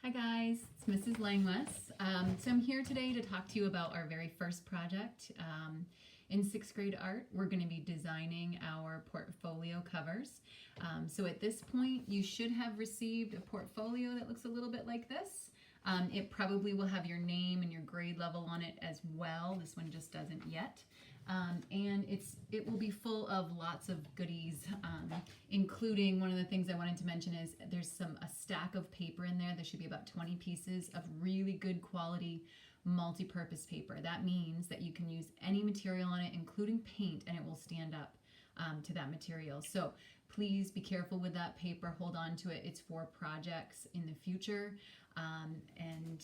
Hi guys, it's Mrs. Langwes. So I'm here today to talk to you about our very first project. In 6th grade art, we're going to be designing our portfolio covers. So at this point, you should have received a portfolio that looks a little bit like this. It probably will have your name and your grade level on it as well. This one just doesn't yet. And it will be full of lots of goodies, including one of the things I wanted to mention is there's a stack of paper in there. There should be about 20 pieces of really good quality multi-purpose paper. That means that you can use any material on it, including paint, and it will stand up to that material. So please be careful with that paper. Hold on to it. It's for projects in the future. And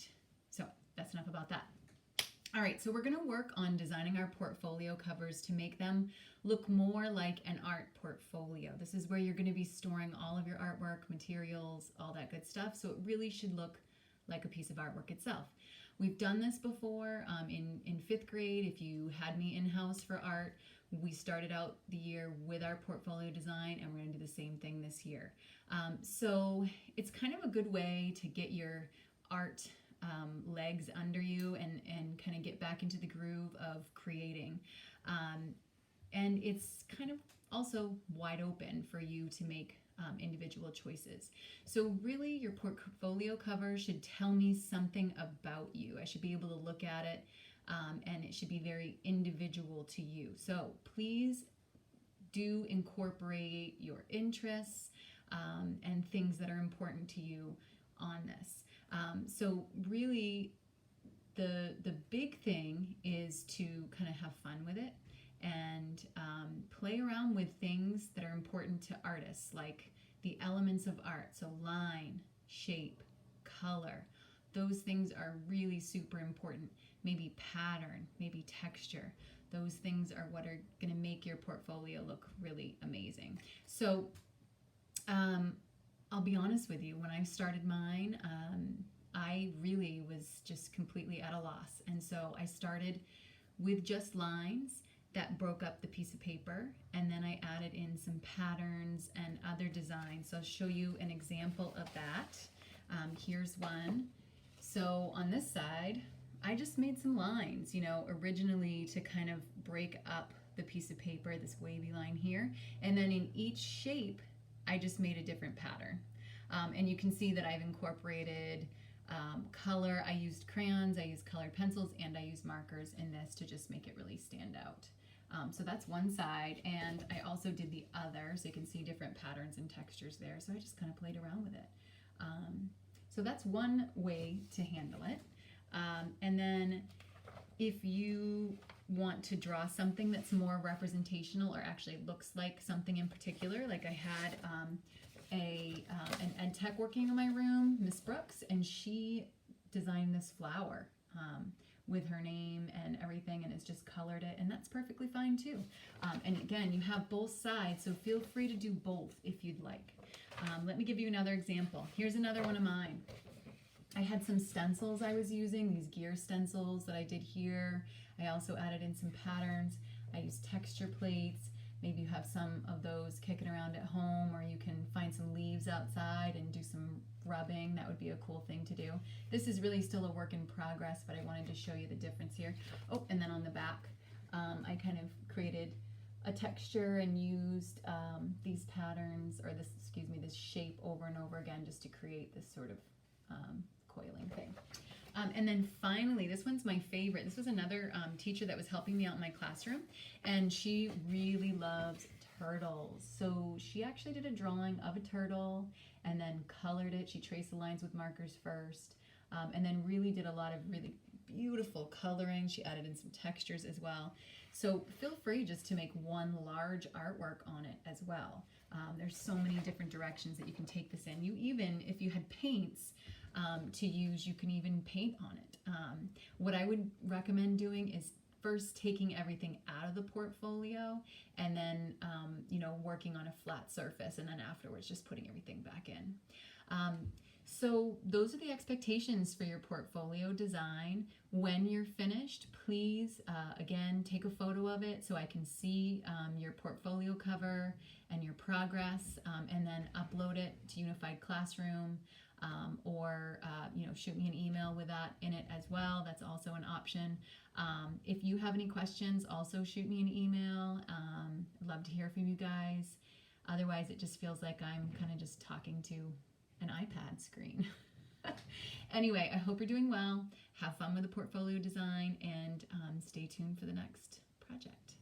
so that's enough about that. All right, so we're going to work on designing our portfolio covers to make them look more like an art portfolio. This is where you're going to be storing all of your artwork, materials, all that good stuff. So it really should look like a piece of artwork itself. We've done this before in 5th grade. If you had me in-house for art, we started out the year with our portfolio design, and we're going to do the same thing this year. So it's kind of a good way to get your art legs under you and kind of get back into the groove of creating. And it's kind of also wide open for you to make individual choices. So really your portfolio cover should tell me something about you. I should be able to look at it and it should be very individual to you. So please do incorporate your interests and things that are important to you on this. So really the big thing is to kind of have fun with it and play around with things that are important to artists, like the elements of art. So line, shape, color, those things are really super important. Maybe pattern, maybe texture. Those things are what are going to make your portfolio look really amazing. So I'll be honest with you, when I started mine, I really was just completely at a loss. And so I started with just lines that broke up the piece of paper, and then I added in some patterns and other designs. So I'll show you an example of that. Here's one. So on this side, I just made some lines, originally to kind of break up the piece of paper, this wavy line here. And then in each shape, I just made a different pattern. And you can see that I've incorporated color. I used crayons, I used colored pencils, and I used markers in this to just make it really stand out. So that's one side, and I also did the other, so you can see different patterns and textures there. So I just kind of played around with it. So that's one way to handle it. And then if you want to draw something that's more representational or actually looks like something in particular, like I had an ed tech working in my room, Miss Brooks, and she designed this flower with her name and everything, and has just colored it, and that's perfectly fine too. And again, you have both sides, so feel free to do both if you'd like. Let me give you another example. Here's another one of mine. I had some stencils I was using, these gear stencils that I did here. I also added in some patterns. I used texture plates. Maybe you have some of those kicking around at home, or you can find some leaves outside and do some rubbing. That would be a cool thing to do. This is really still a work in progress, but I wanted to show you the difference here. Oh, and then on the back, I kind of created a texture and used these patterns, or this shape over and over again, just to create this sort of coiling thing. And then finally, this one's my favorite. This was another teacher that was helping me out in my classroom, and she really loves turtles. So she actually did a drawing of a turtle and then colored it. She traced the lines with markers first, and then really did a lot of really beautiful coloring. She added in some textures as well. So feel free just to make one large artwork on it as well. There's so many different directions that you can take this in. If you had paints to use, you can even paint on it. What I would recommend doing is first taking everything out of the portfolio and then working on a flat surface, and then afterwards just putting everything back in. So those are the expectations for your portfolio design. When you're finished, please, again, take a photo of it so I can see your portfolio cover and your progress, and then upload it to Unified Classroom. or shoot me an email with that in it as well. That's also an option. If you have any questions, also shoot me an email. I'd love to hear from you guys. Otherwise, it just feels like I'm kind of just talking to an iPad screen. Anyway, I hope you're doing well. Have fun with the portfolio design, and stay tuned for the next project.